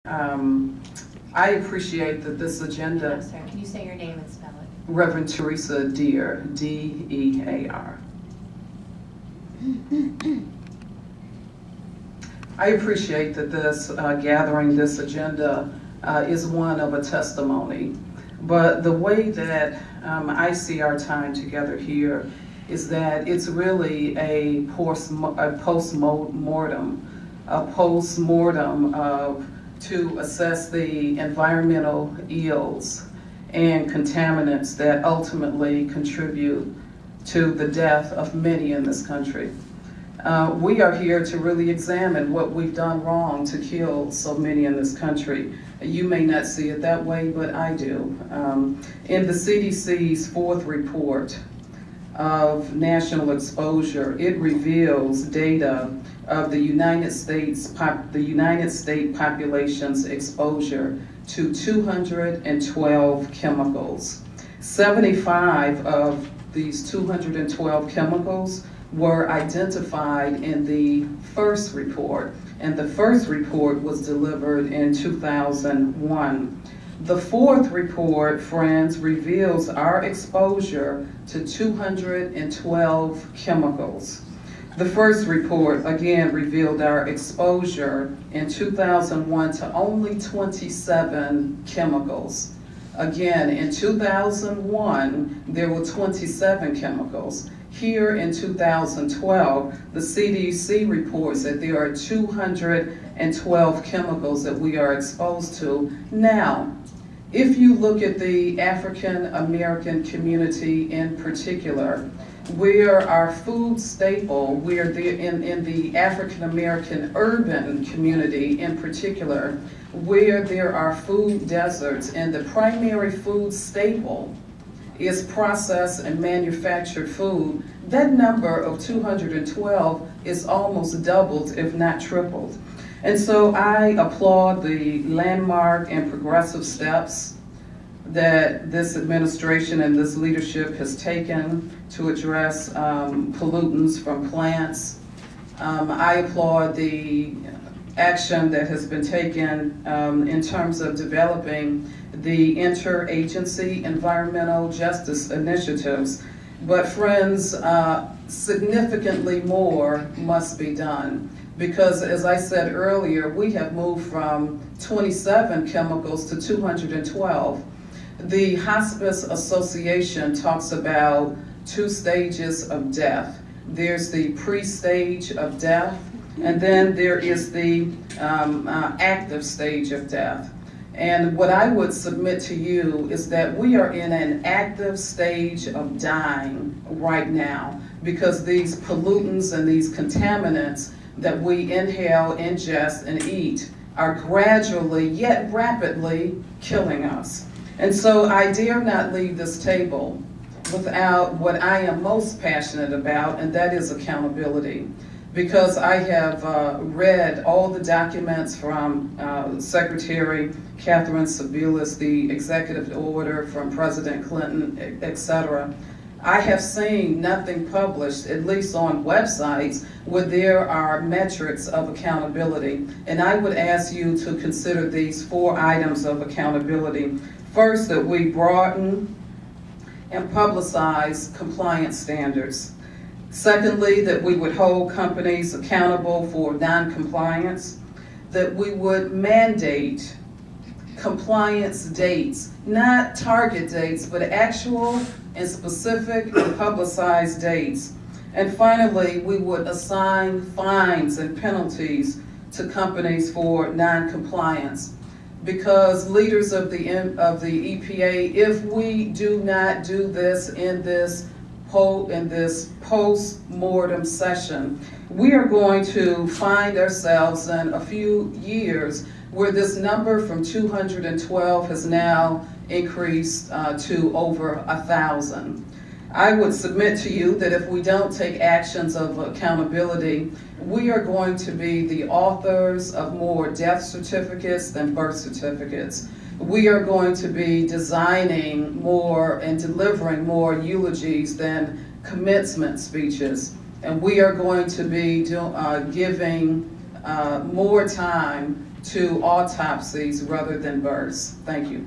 I appreciate that this agenda. I'm sorry, can you say your name and spell it? Reverend Theresa Dear, D-E-A-R. I appreciate that this gathering, this agenda, is one of a testimony. But the way that I see our time together here is that it's really a post-mortem to assess the environmental ills and contaminants that ultimately contribute to the death of many in this country. We are here to really examine what we've done wrong to kill so many in this country. You may not see it that way, but I do. In the CDC's fourth report of national exposure, it reveals data of the United States population's exposure to 212 chemicals. 75 of these 212 chemicals were identified in the first report, and the first report was delivered in 2001. The fourth report, friends, reveals our exposure to 212 chemicals. The first report, again, revealed our exposure in 2001 to only 27 chemicals. Again, in 2001, there were 27 chemicals. Here in 2012, the CDC reports that there are 212 chemicals that we are exposed to. Now, if you look at the African American community in particular, where our food staple, where in the African American urban community in particular, where there are food deserts and the primary food staple is processed and manufactured food, that number of 212 is almost doubled, if not tripled. And so I applaud the landmark and progressive steps that this administration and this leadership has taken to address pollutants from plants. I applaud the action that has been taken in terms of developing the interagency environmental justice initiatives. But friends, significantly more must be done, because as I said earlier, we have moved from 27 chemicals to 212. The Hospice Association talks about 2 stages of death. There's the pre-stage of death, and then there is the active stage of death. And what I would submit to you is that we are in an active stage of dying right now, because these pollutants and these contaminants that we inhale, ingest, and eat are gradually yet rapidly killing us. And so I dare not leave this table without what I am most passionate about, and that is accountability. Because I have read all the documents from Secretary Catherine Sebelius, the executive order from President Clinton, etc. I have seen nothing published, at least on websites, where there are metrics of accountability. And I would ask you to consider these 4 items of accountability. First, that we broaden and publicize compliance standards. Secondly, that we would hold companies accountable for non-compliance, that we would mandate compliance dates, not target dates, but actual and specific and publicized dates. And finally, we would assign fines and penalties to companies for non-compliance. Because leaders of the EPA, if we do not do this in this post-mortem session, we are going to find ourselves in a few years where this number from 212 has now increased to over 1,000. I would submit to you that if we don't take actions of accountability, we are going to be the authors of more death certificates than birth certificates. We are going to be designing more and delivering more eulogies than commencement speeches. And we are going to be giving more time to autopsies rather than births. Thank you.